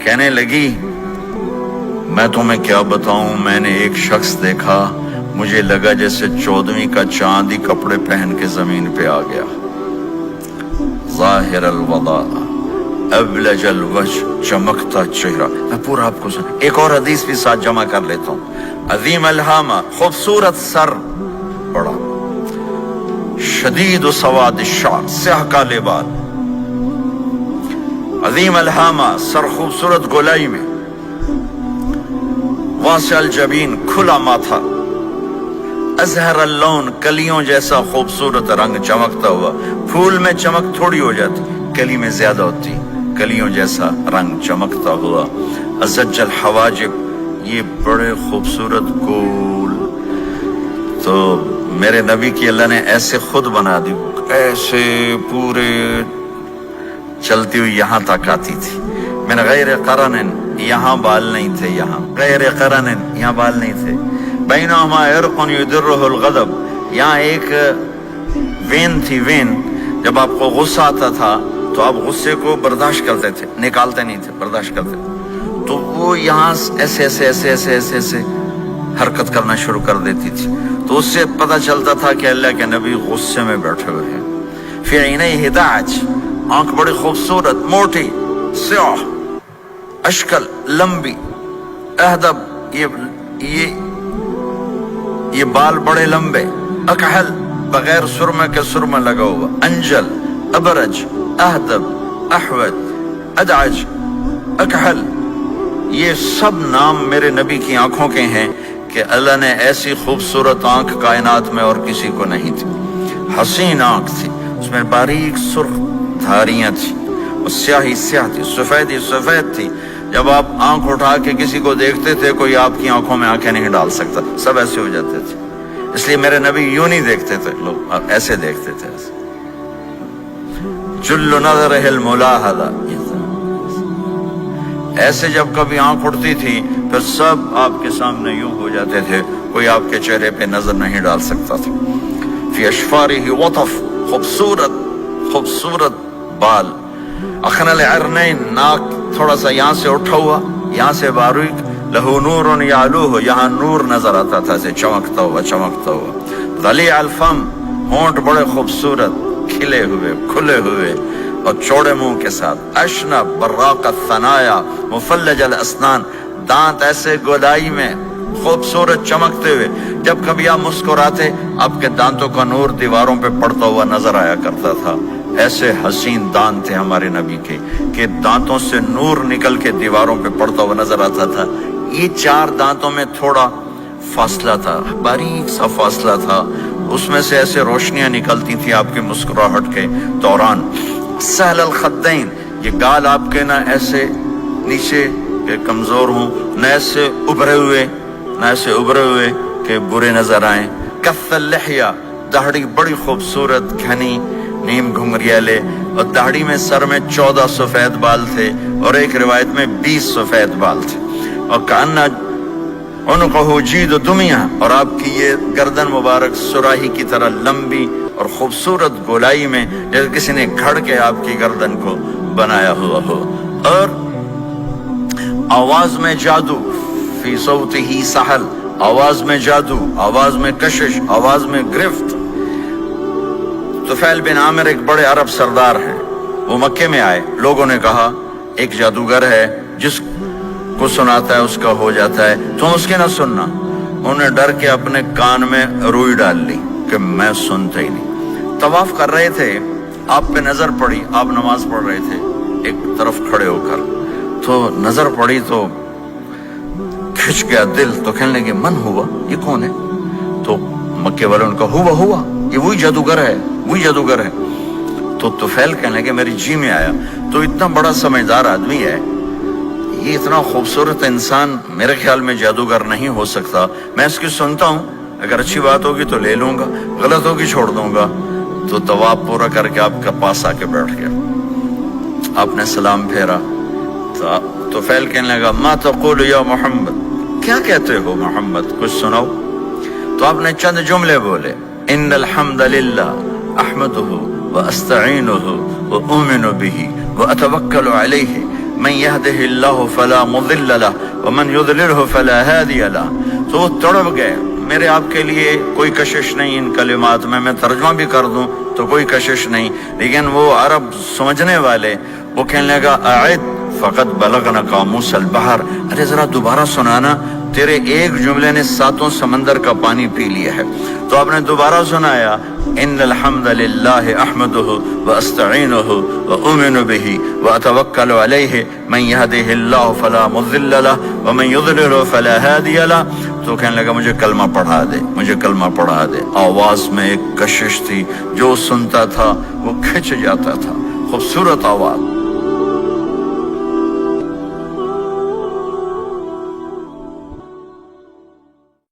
کہنے لگی میں تمہیں کیا بتاؤں، میں نے ایک شخص دیکھا، مجھے لگا جیسے 14ویں کا چاند ہی کپڑے پہن کے زمین پہ آ گیا، ظاہر الوضاء ابلج الوجہ، چمکتا چہرہ۔ میں پورا آپ کو ایک اور حدیث بھی ساتھ جمع کر لیتا ہوں۔ عظیم الہامہ، خوبصورت سر، بڑا شدید سواد الشعر، سیاہ کالے بال، عظیم الہامہ، سر خوبصورت گولائی میں، واسع الجبین، کھلا ماتھا، ازہر اللون، کلیوں جیسا خوبصورت رنگ چمکتا ہوا۔ پھول میں چمک تھوڑی ہو جاتی، کلی میں زیادہ ہوتی، کلیوں جیسا رنگ چمکتا ہوا۔ ازج الحواجب، یہ بڑے خوبصورت گول۔ تو میرے نبی کی اللہ نے ایسے خود بنا دی، ایسے پورے چلتی ہوئی یہاں تک آتی تھی۔ من غیر قرن، یہاں بال نہیں تھے، یہاں غیر قرن، یہاں بال نہیں تھے۔ بینہما عرق یدرہ الغضب، یہاں ایک وین تھی، وین، جب آپ کو غصہ آتا تھا تو آپ غصے کو برداشت کرتے تھے، نکالتے نہیں تھے، برداشت کرتے تھے، تو وہ یہاں ایسے ایسے ایسے ایسے ایسے ایسے حرکت کرنا شروع کر دیتی تھی، تو اس سے پتہ چلتا تھا کہ اللہ کے نبی غصے میں بیٹھے ہوئے ہیں۔ فی عینیہ دعج، آنکھ بڑی خوبصورت، موٹی، سیاہ، اشکل، لمبی، اہدب، یہ بال بڑے لمبے، اکحل، بغیر سرمے کے سرمہ لگا ہوا، انجل، ابرج، اہدب، احود، ادعج، اکحل، یہ سب نام میرے نبی کی آنکھوں کے ہیں کہ اللہ نے ایسی خوبصورت آنکھ کائنات میں اور کسی کو نہیں تھی۔ حسین آنکھ تھی، اس میں باریک سرخ دھاریاں تھیں، اور سیاہی سیاہ تھی، سفیدی سفید تھی۔ جب آپ آنکھ اٹھا کے کسی کو دیکھتے تھے، کوئی آپ کی آنکھوں میں آنکھیں نہیں ڈال سکتا، سب ایسے ہو جاتے تھے۔ اس لیے میرے نبی یوں نہیں دیکھتے تھے، لوگ ایسے دیکھتے تھے، جل نظرہ الملاحظہ، ایسے جب کبھی آنکھ اٹھتی تھی پھر سب آپ کے سامنے یوں ہو جاتے تھے، کوئی آپ کے چہرے پہ نظر نہیں ڈال سکتا تھا۔ فی اشفارہ وطف، خوبصورت خوبصورت بال، اخن العرنین، ناک تھوڑا سا یہاں سے اٹھا ہوا، یہاں سے باریک، لہو نور یعلوہ، یہاں نور نظر آتا تھا، سے چمکتا ہوا چمکتا ہوا۔ ضلیع الفم، ہونٹ بڑے خوبصورت، کھلے ہوئے کھلے ہوئے اور چوڑے منہ کے ساتھ۔ اشنب براق الثنایا، مفلج الاسنان، دانت ایسے گودائی میں خوبصورت چمکتے ہوئے، جب کبھی آپ مسکراتے آپ کے دانتوں کا نور دیواروں پہ پڑتا ہوا نظر آیا کرتا تھا۔ ایسے حسین دانت تھے ہمارے نبی کے کہ دانتوں سے نور نکل کے دیواروں پہ پڑتا ہوا نظر آتا تھا۔ یہ 4 دانتوں میں تھوڑا فاصلہ تھا، باریک سا فاصلہ تھا، اس میں سے ایسے روشنیاں نکلتی تھی آپ کی مسکراہٹ کے دوران۔ سہل الخدین، یہ گال آپ کے نہ ایسے نیچے کہ کمزور ہوں، نہ ایسے ابھرے ہوئے کہ برے نظر آئیں۔ کف اللحیہ، داڑھی بڑی خوبصورت گھنی، نیم گھنگریالے، اور داڑھی میں سر میں 14 سفید بال تھے، اور ایک روایت میں 20 سفید بال تھے۔ اور کأن عنقہ جید دمیہ، اور آپ کی یہ گردن مبارک سراہی کی طرح لمبی اور خوبصورت گولائی میں، جیسے کسی نے گھڑ کے آپ کی گردن کو بنایا ہوا ہو۔ اور آواز میں جادو، فی صوتہ سحل، آواز میں جادو، آواز میں کشش، آواز میں گرفت۔ طفیل بن عامر ایک بڑے عرب سردار ہیں، وہ مکے میں آئے، لوگوں نے کہا ایک جادوگر ہے جس کو سناتا ہے اس کا ہو جاتا ہے، تم اس کے نہ سننا۔ انہوں نے ڈر کے اپنے کان میں روئی ڈال لی کہ میں سنتا ہی نہیں۔ طواف کر رہے تھے، آپ پہ نظر پڑی، آپ نماز پڑھ رہے تھے ایک طرف کھڑے ہو کر، تو نظر پڑی تو کھچ گیا دل، تو کہنے لگے من ہوا، یہ کون ہے؟ تو مکے والوں نے کہا ہوا، یہ وہی جادوگر ہے۔ تو طفیل کہنے لگے میری جی میں آیا، تو اتنا بڑا سمجھدار آدمی ہے، یہ اتنا خوبصورت انسان میرے خیال میں جادوگر نہیں ہو سکتا، میں اس کی سنتا ہوں، اگر اچھی بات ہوگی تو لے لوں گا، غلط ہوگی چھوڑ دوں گا۔ تو طواف پورا کر کے آپ کے پاس آ کے بیٹھ گیا، آپ نے سلام پھیرا، تو فیل کہنے لگا ما تقول یا محمد، کیا کہتے ہو محمد، کچھ سناؤ۔ تو آپ نے چند جملے بولے، ان الحمد للہ احمدہ واستعینہ واؤمن بہ واتوکل علیہ من يهده الله فلا مضل له ومن يضلله فلا هادي له. تو وہ تڑپ گئے. میرے آپ کے لیے کوئی کشش نہیں ان کلمات میں ترجمہ بھی کر دوں تو کوئی کشش نہیں، لیکن وہ عرب سمجھنے والے وہ کہنے لگا اعد فقط بلغنا قاموس البحر، ارے ذرا دوبارہ سنانا، تیرے ایک جملے نے 7 سمندر کا پانی پی لیا ہے. تو آپ نے دوبارہ سنایا ان الحمد للہ احمدہ واستعینہ واؤمن بہ واتوکل علیہ من یہدہ اللہ فلا مضل لہ ومن یضلل فلا ہادی لہ. تو کہنے لگا مجھے کلمہ پڑھا دے، مجھے کلمہ پڑھا دے. آواز میں ایک کشش تھی، جو سنتا تھا وہ کھنچ جاتا تھا. خوبصورت آواز.